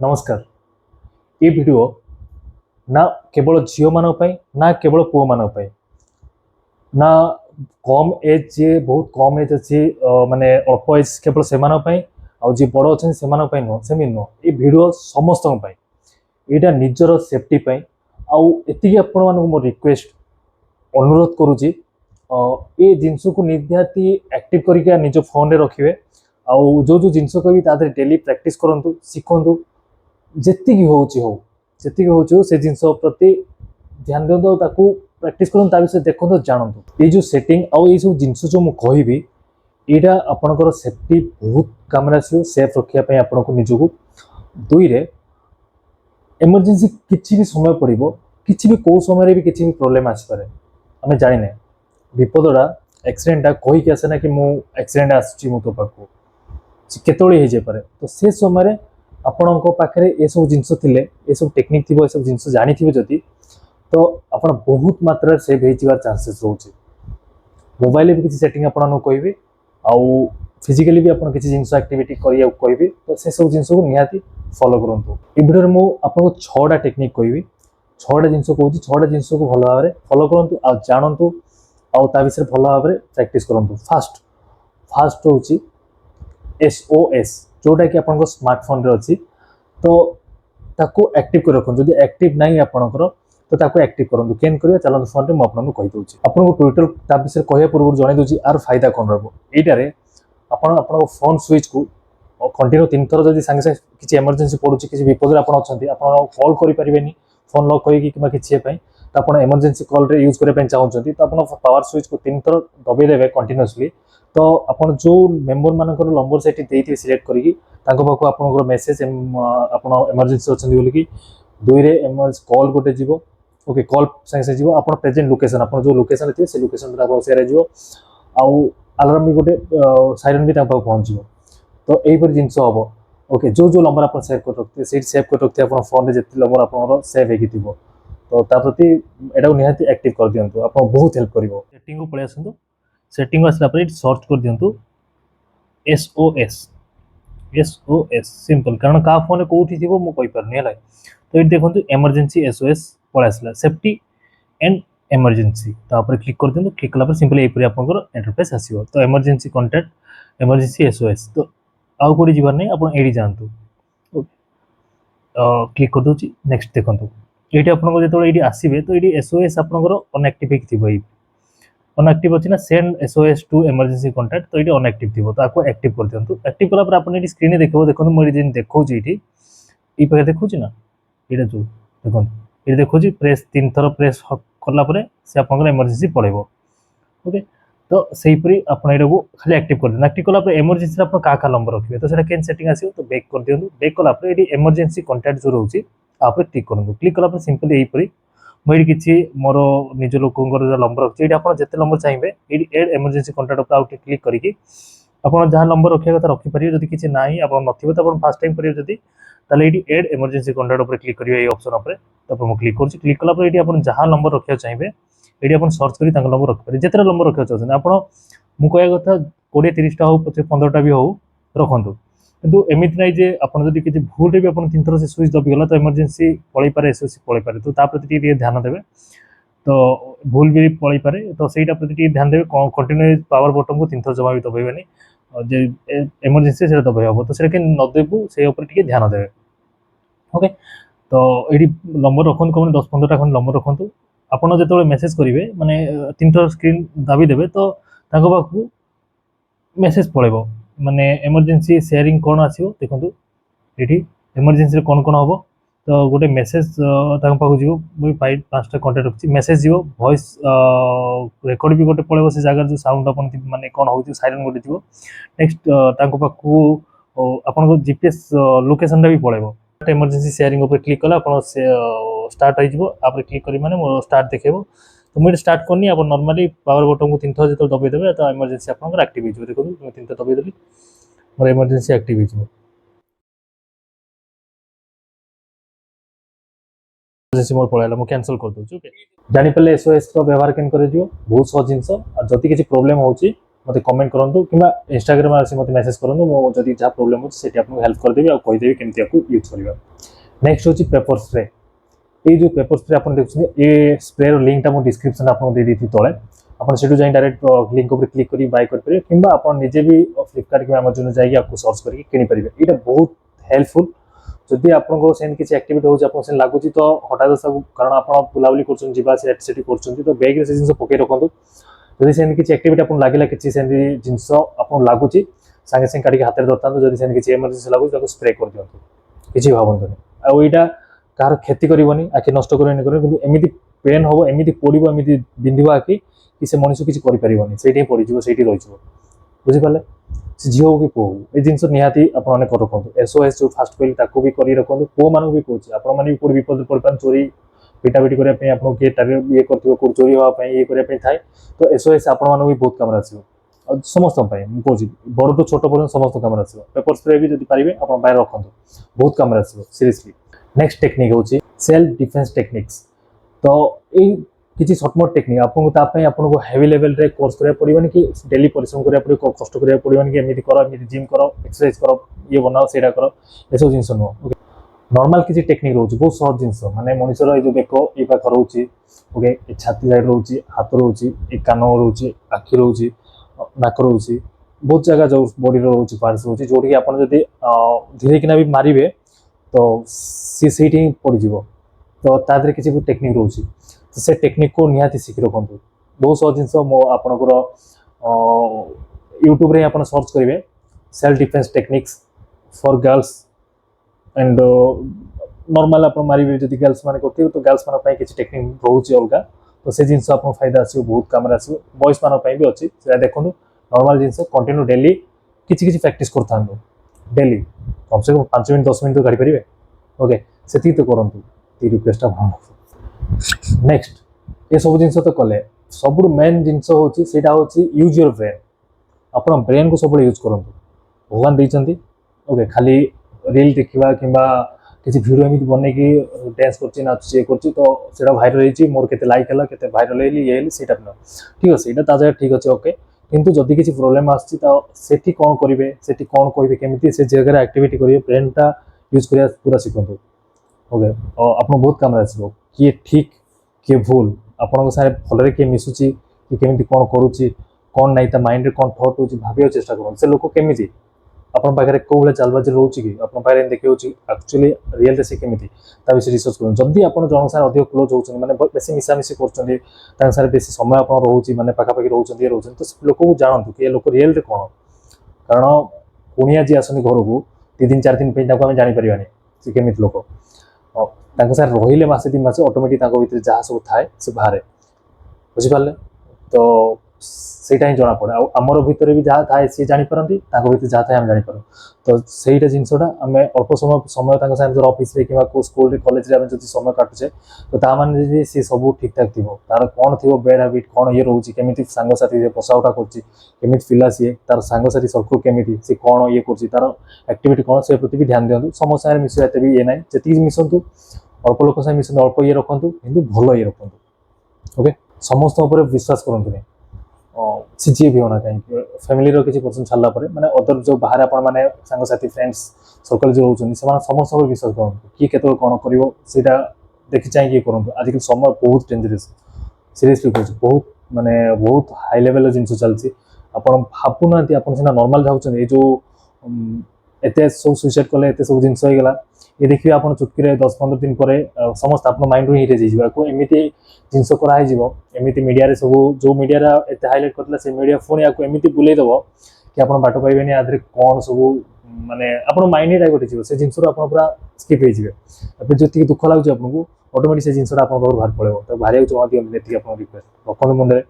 नमस्कार। ये वीडियो ना केवल झील मान ना केवल पुओ मान ना कम एज जे बहुत कम एज अच्छी माने अल्प एज केवल से जी बड़ अच्छे से नुह सेमी नुह ये भिडियो समस्त यहाँ निजर सेफ्टी आती आपण मान मो रिक्वेस्ट अनुरोध करुच्ची ये जिनस को निहाती एक्टिव करके निज फोन रे रखिए आउ जो जिनस कह डेली प्रैक्टिस करूँ शिखु जी हो से जिनस प्रति ध्यान दिखाँ ताकू प्रैक्टिस करूँ विषय देखो जानतु ये जो सेटिंग आउ ये सब जिनस जो मुझे यहाँ आपणकर सेफ्टी बहुत कम आसो सेफ रखापी आपन को निजक दुई रे इमरजेंसी किसी भी समय पड़ो किसी भी कौ समय भी किसी भी प्रोब्लेम आसपे आम जाने विपदा एक्सीडेंटा कहीकि आसे ना कि मु एक्सीडेंट आसुची मो तो पाखु केतळे हो जाए तो से समय आपण पाखे ये सब जिनस थे ये सब टेक्निक थी सब जिनस जानी जदि तो आप बहुत मात्रा सेव हो चांसेस रोचे मोबाइल भी किसी सेटिंग आपको कहि आउ फिजिकली भी आप किसी जिनस एक्टिविटी करिया कहि तो से सब जिनस को निहाती फॉलो करूँ ये वीडियो में आपको 6टा टेक्निक कहि 6टा जिनस कहूँ 6टा जिनस को भल भाव में फॉलो करूँ आ जानतु आ विषय भल भाव में प्रैक्टिस करूँ। फास्ट हूँ SOS जोटा कि आप स्मार्टफोन रे अच्छी तो ताको एक्टिव कर रखुन जदि एक्टिव नहीं आपणकर तो ताको एक्टिव करूँ केन करिया चलते फोन रे आपको कहीदे आपको टोटल ता विषय कहया पूर्व जणाई दूची आर फायदा कौन रहो यहीटारे आप फोन स्विच को कंटिन्यू 3 थर जब सांगे सांगे किसी इमरजेंसी पड़ू किसी विपद आप कॉल करें फोन लॉक करके किसी तो आप इमरजेंसी कॉल रे यूज करने चाहते तो आप पावर स्विच को 3 थर दबेदेवे कंटिन्यूअसली तो आप जो मेम्बर मानकर नंबर से सिलेक्ट करके पाखु आप मेसेज आप इमरजेंसी अच्छे बोलिकी दुई रे कॉल गोटे जीव ओके कॉल सागे जीव आप प्रेजेंट लोकेशन आप जो लोकेशन थे से लोकेशन सेयार हो आउ अलार्म भी गोटे साइरन भी पहुँच तो यहीपर जिनस हम ओके जो जो नंबर आप सेव कर रखते से सेव कर रखते आप फोन में जितने नंबर आप सेव हो तो प्रति यहाँ निहाती एक्टिव कर दिंतु आप बहुत हेल्प कर सेटिंग को पलि आसतु सेटिंग आसला सर्च कर दिंतु SOS सिंपल कारण क्या फोन कौटी थी मुझे पारे तो ये देखो इमरजेंसी SOS पलि आसला सेफ्टी एंड इमरजेंसी तो क्लिक कर दिंतु क्लिक कला सिंपल यहीपर आप इंटरफेस आसो तो इमरजेंसी कॉन्टैक्ट इमरजेंसी SOS तो आउ कौटी जबार नहीं आप ये जातु क्लिक कर दूसरी नेक्स्ट देखो ये आपको जो ये आसवे तो ये SOS आपंकर अनएक्टिव थी अनएक्टिव अच्छी ना send SOS to emergency contact तो ये अनएक्टिव थी तो आपको एक्टिव कर दिंतु एक्टिव कला आप स्क्रीन देखो देखो मुझे देखा ये पाखे देखा ना ये जो देखो ये देखो प्रेस 3 थर प्रेस कलापर से आप इमरजेंसी पड़ेगा ओके तो सहीपरी आप को खाली एक्टिव कर दिखाँ एक्टिव कलापर इमरजेंसी आप क्या नंबर रखिए तो सर केन सेटिंग आसो तो बैक कर दिखाँ बैक कलापर ये इमरजेंसी कॉन्टैक्ट जो रोचे आप क्लिक करूँ क्लिक कलापर सिंपल यहीपरी मुझे किसी मोर निज लोकर जो नंबर रखी ये आप जिते नंबर चाहिए ये add emergency contact out click करके आप जहाँ नंबर रखा कथा रखिपारे जब किसी ना आप नथिबे तो आप फास्ट टाइम करेंगे जदि ताले ये एड इमरजेंसी कॉन्टैक्ट उपर क्लिक करिए ऑप्शन उपर तो मैं क्लिक कर क्लिक कलापर ये आप जहाँ नंबर रखा चाहिए ये आप सर्च कर नंबर रखिपारे जिते नंबर रखा चाहते आप मुझे कथा 20-30टा हो 15टा भी हो रखु किंतु एमती ना जे आपड़ जब किसी भूल भी आप 3 थर से स्विच दबिगला तो इमरजेंसी पलि पारे SOS पलि पारे तो प्रति ध्यान देवे तो भूल भी पलि पारे तो सहीटा प्रति ध्यान देवे कंटिन्यू पावर बटन को 3 थर जमा भी दबेबे जे इमरजेंसी से दबाई हम तो से नदेबू से ध्यान देवे ओके तो ये नंबर रखु कम 10-15टा खंड नंबर रखु आपड़ जो मेसेज करेंगे माने 3 थर स्क्रीन दाबी देवे तो पाखु मेसेज पड़ेब माने इमरजेंसी शेयरिंग कौन आसो देखो ये इमरजेंसी कौन कौन हम तो गोटे मेसेज पाक जी मुझे 5टा कॉन्टैक्ट रखी मेसेज जीव वॉइस रेकर्ड भी गोटे पड़े से जगह जो साउंड अपन माने कौन हो साइरन गोटे थी नेक्स्ट पाखु आपन GPS लोकेशन भी पड़ेब इमरजेंसी शेयरिंग उपर क्लिक कला आप स्टार्ट हो क्लिक कर माने स्टार्ट देखेब तो मुझे स्टार्ट करनी आप नॉर्मली पावर बटन को 3 थर जो दबेदेवे तो इमरजेंसी आप एक्टिव हो देखो मैं 3 थर दबेदेली मोर इमरजेंसी एक्टिव हो इमरजेंसी मोर पळाला मु कैंसिल कर दूँ ओके जानी पारे SOS रो व्यवहार केन करे दियो बहुत सह जिंस जदि किसी प्रॉब्लम होची मते कमेंट करंतु किबा इंस्टाग्राम आसी मते मेसेज करंतु मो जदी जा प्रॉब्लम हो सेठी आपन हेल्प कर देबी आ कहि देबी केमति आपको यूज करबा। नेक्स्ट होची पेपर स्प्रे। ये जो पेपर स्प्रे आपन देखुछन ए स्प्रे रो लिंक ता मो डिस्क्रिप्शन आपन दे देती तळे आपन सेटु जाई डायरेक्ट लिंक ऊपर क्लिक करी बाय कर परिबे किबा आपन निजे भी फ्लिपकार्ट कि Amazon जाई आपको सर्च करी किनि परिबे। एटा बहुत हेल्पफुल जदि आपन सेन किसी एक्टिविटी हो आपन सेन लागुची तो हटात सब कारण आपन बुलाबुली करछन जीवा से एक्टिविटी करछन तो बैग रे से जिंस पके रखंतु जदि सेन किसी एक्टिविटी आपन लागिला किसी सेन जिंस आपन लागुची संगे संगे काटी हाथ रे धरतांतु जदि सेन किसी इमरजेंसी लागुची ताको स्प्रे कर दियंतु किछि भाबंतु आ एटा कार क्षति करबनी आखि नष्ट करबनी किंतु एमिति पेन हो एमिति पड़िबो एमिति बिंदिबो आखि कि से मनुष्य किछि करि परिबनी सेठी पड़ि जिवो सेठी रहि जिवो बुझि पाले से झियो कि पो ए जिंस निहाती आपन ने कर रखंतु एसओएस जो फास्ट कइल ताको भी करि रखंतु पो मानु भी कहूची आपन माने भी कोड विपद पड़ पान चोरी पिटापिटी करिया पे आपन के टारगेट ये करथिबो कोड चोरी होवा पे ये करिया पे थाए तो एसओएस आपन मानु भी बहुत काम आसीबो समस्त पे कहूची बड़ तो छोट पर्यंत समस्त काम आसीबो पेपर स्प्रे भी जदि पारिबे आपन बाहर रखंतु बहुत काम आसीबो सीरियसली। नेक्स्ट टेक्निक होची सेल्फ डिफेंस टेक्निक्स तो ए किसी शॉर्टमोट टेक्निक आपको तापे आपको हेवी लेवल रे कोर्स करिया पड़िबनी कि डेली परिश्रम करिया पड़िबो कष्ट करिया पड़िबनी कि एमिति करो एमिति जिम करो एक्सरसाइज करो ये बनाओ सेटा करो एसो जिंस नो ओके नॉर्मल किसी टेक्निक रोची बहुत सहज जिंस माने मनुष्यर ए जो बेको ए पाख रोची ओके ए छाती साइड रोची हाथ रोची ए कान रोची आखि रोची नाक रोची बहुत जगह जो बॉडी रोची पार्ट्स रोची जोठी कि आपन जदी धीरे किना भी मारिबे तो सी सेठी पड़ जिवो तो तादरे किसी भी टेक्निक रोची तो से टेक्निक को निहाती शिखि रखंतु बहुत सहज जिंस मो आपनकर यूट्यूब रे आपन सर्च करिवे self defence techniques for girls and normal आपन मारिबे जदी गर्ल्स माने करथिबे तो गर्ल्स माने पई किछि टेक्निक रोची अलगा तो से जिंस आपन फायदा आसीबो बहुत काम रे आसीबो बॉयज माने पई भी अछि से देखंतु नॉर्मल जिंस कंटिन्यू डेली किछि किछि प्रैक्टिस करथांतु डेली कम से कम 5 मिनट 10 मिनट तो गाड़ी परिबे ओके सेति तो करंतु ती रिक्वेस्ट हम। नेक्स्ट ये सब जिंस तो कले सब मेन जिंस होची सेटा होची use your brain upon brain को सब यूज करंतु भगवान दैचंती ओके खाली रील देखिबा किबा किसी वीडियो एमिति बने कि डांस करछि नाच ये करछि तो सेटा वायरल होईछि मोर केते लाइक हला केते वायरल हेली ये हेली सेटा न ठीक अछि एटा ताजा ठीक अछि ओके किंतु जदि किसी प्रॉब्लम आछि तो सेठी कोन करिवे सेठी कोन कहिबे केमिति से जगह एक्टिविटी करिवे ब्रेनटा यूज करिया पूरा सिखंतु ओके आपन बहुत काम आछिबो कि ठीक कि भूल आपन सारे भलरे के मिसुची कि केमिति कोन करूची कोन नाइ ता माइंड रे कोन थॉट होची भाबियो चेष्टा करू से लोक केमिति आपन पाखरे कोबले चालबाजी रहउची कि आपन पाखरे देखियोची एक्चुअली रियल रे से केमिति ता विषय रिसर्च करू जदी आपन जन सारे अधिक क्लोज होउछन माने बेसी मिसा मिसी करछन ता सारे बेसी समय आपन रहउची माने पाखा पाखी रहउछन तो लोक को जानंतु कि ए लोक रियल रे कोन कारण कुनिया जी आसनी घर को 3 दिन 4 दिन पे ताको हम जानि परिबानी से केमिति लोक ताको सारे रहिले मासे 3 मासे ऑटोमेटिक ताको भीतर जहा सब थाए से बाहर बुझि पाले तो सेटा ही जना पड़े आमर भीतर भी जहाँ थाए सी जानी पारंती ताको भीतर जहाँ थाए हम जानी पारु तो सेटा जिंसटा आमे अल्प समय ताको सारे ऑफिस रे किबा को स्कूल रे कॉलेज रे आमे जति समय काटुचे तो ता माने जे से सब ठीक ठाक थिबो तार कोन थिबो बैड हैबिट कोन ये रहउची केमिति संग साथी रे पसाउटा करची केमिति फिला सी तार संग साथी सर्कल केमिति से कोन ये करची तार एक्टिविटी कोन से प्रति भी ध्यान देंतु समस्या रे मिसुयाते भी ये नाही जति मिसंतु अल्प लोक से मिसंतु अल्प ये रखंतु किंतु भलो ये रखंतु ओके समस्त ऊपर विश्वास करंतु नहीं सी जी भी होना कहीं फैमिली रो किसी पर्सन छाला परे माने अदर जो बाहर आपण माने संग साथी फ्रेंड्स सर्कल जो होचनी से समस्त ऊपर विश्वास करंतु कि केतो कोन करिवो सेटा देखि चाहि कि करंतु आजकल समय बहुत डेंजरस सीरियसली कहू बहुत माने बहुत हाई लेवल जिंस चलची आपण भाबु नांती आपण सिना नॉर्मल जाउछन ए जो एते सब सुसाइड कले एते सब जिंस होई गेला ये देखिए आप चुटकी 10-15 दिन पर समस्त आप माइंड रू हिट हो एमती जिनस कराई एमती मीडिया सब जो मीडिया एत हाइलाइट करता से मीडिया पुणी आपको एमती बुले दब कि आप बाट पाइबेनि आधे कौन सब माने आप माइंड डाइवर्ट से जिनस पूरा स्किप हो जी दुख लगे आपको ऑटोमेटिक से जिनसा आप बाहर पड़े तो बाहर जमा दिखाते रिक्वेस्ट रखते मुंडे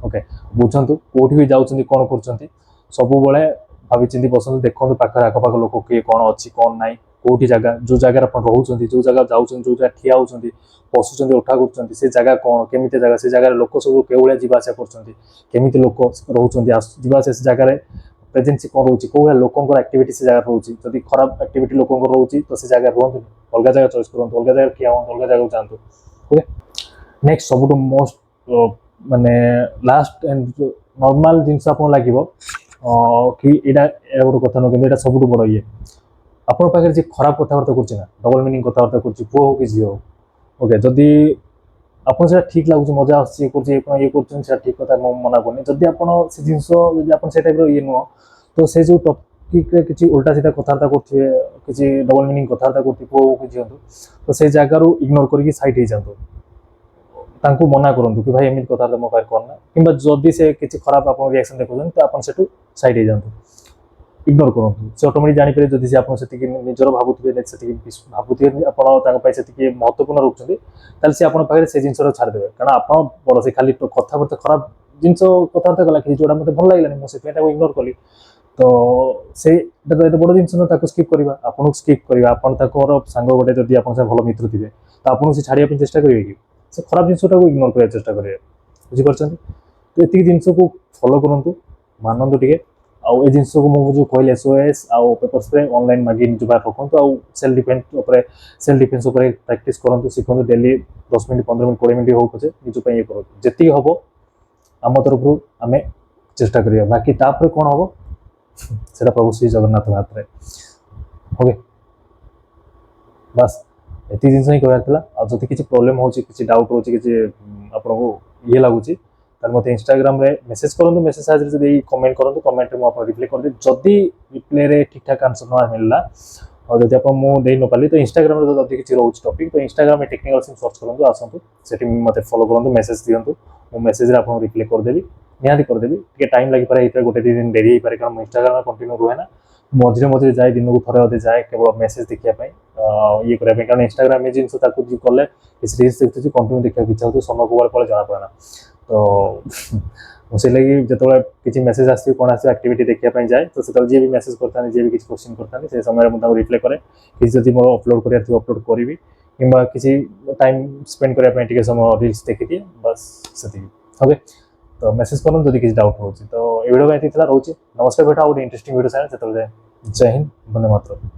ओके बुझंतु कौटी भी जाऊँ कौन कर सब भाई चिंती बसतु देखते पाखे आखपाख लोक किए कौन अच्छी कौन ना कौटी जगह जो जगह आप रोच जो जगह जाऊँ जो जगह ठिया होती पशुंट उठा कर से जगह कौन केमी जगह से जगह लोक सब के जावासा करमी लोक रोच जावासा से जगह प्रेजेन्सी कौन रोचे कौ लोक एक्टिविटी से जगह रोचे जब खराब एक्टिविटी लोक रोचे तो से जगह रुहतु अलग जगह चॉइस करूँ अलग जगह ठिया हूँ अलग जगह जातु ओके नेक्स्ट सब मोस्ट माने लास्ट एंड नॉर्मल जिनस आपन लागिवो कि एटा गोटे कथा न, कि सब बड़ ये आपन पाखे जे खराब कथबार्ता करछे ना, डबल मीनिंग कथबार्ता करछे पुओ हो कि झियो हो, ओके जदि आपन से ठीक लागुଛି मजा आसी करछे ये करछन से ठीक कथा मना करनी, जदि आपन से जिंस जदि आपन से टाइप रो ये नुह तो से जो टॉपिक रे किछि उल्टा सीधा कथबार्ता करथिबे, किछि डबल मीनिंग कथबार्ता करथि पुओ हो कि झियो तो से जगह रो इग्नोर करके साइड हे जांतो, तांको मना करंतु कि भाई एमित कथबार्ता मो पार करना, किंबा जदि से किछि खराब आपन रिएक्शन देखुछन तो आपन सेटू साइड हे जांतो, इग्नोर करंतु। से ऑटोमेटिक जानि पारे जदि से आपन सेति निजरो भाबुथिबे सेति भाबुथिबे आपन तांको पाइ सेति महत्वपूर्ण रखुछन्ती, ताले से आपन पाखे से जिंसरो छाड़ देबे, कारण आपन बड़ से खाली कथबार्ता खराब जिंस कथबार्ता कला कि जोडा मते भल लागलानी मो सेति ताको इग्नोर कली, तो से एत बड़ जिनस न ताको स्किप करबा, आपन स्किप करबा, आपन ताको सांग गोटे जदि आपन से भल मित्र थिबे तो आपन से छाड़िया पे चेष्टा करिवे कि से खराब जिनसटाको इग्नोर करबा चेष्टा करिवे, बुझि परछन। तो एति जिनस को फॉलो करंतु, मानंतु टिके आउ ए जिनस को मो जो कहले एसओएस आउ पेपर स्प्रे ऑनलाइन मागी निज बार रखंतु, आउ सेल्फ डिफेंस ऊपर प्रैक्टिस करंतु, सिखंतु डेली 10 मिनिट 15 मिनिट 20 मिनिट हो पछे निज पय ये करो, जेति हबो आम तरफ आमे चेष्टा करिया, बाकी तापर कोन हबो सेटा प्रभु श्री जगन्नाथ हाथ रे, ओके बस एति जिनस ही कहबार थिला। आ जति किछि प्रॉब्लम होछि, किछि डाउट होछि, किछि आपन को ये लागुछि तार मते इंस्टाग्राम रे मेसेज करंतु, मेसेज साइज रे जदि कमेंट करंतु, कमेंट रे मो आपन रिप्लाई कर दे, जदि रिप्लाई रे ठीक ठाक आंसर न मिलला और जदि आपन मो देइ न पाली तो इंस्टाग्राम रे जदि किछि रहउछि टॉपिक तो इंस्टाग्राम में टेक्निकल सिम सर्च करंतु, आसंतु सेठी मते फॉलो करंतु, मेसेज दियंतु, मो मेसेज रे आपन रिप्लाई कर देबी, निहाती कर देबी। टिके टाइम लागि पारे, एते गोटे दिन देरी हे पारे, कारण मो इंस्टाग्राम में कंटिन्यू रुहे ना, मझे मझे जाए दिन को थोड़े अधे जाए केवल मेसेज देखा ये करने, कारण इंस्टाग्राम में जिनस कले रील्स देखुची कंटिन्यू देखा इच्छा हो, समय को पड़े जना पड़े ना, तो मुझे लगी जो किसी मेसेज आस कौन आस एक्टिविटी देखा जाए तो से जी भी मेसेज करता जी भी किसी क्वेश्चन करता से समय मुझे रिप्लाई करे, किसी जब मोर अपलोड कर अपलोड करी कि किसी टाइम स्पेंड करने समय रील्स देखी दिए बस से, ओके तो मेसेज करूँ जब किसी डाउट हो तो ये वीडियो रोचे। नमस्कार बेटा, गोटे इंटरेस्टिंग वीडियो सारे, जय हिंद, वंदे मातरम।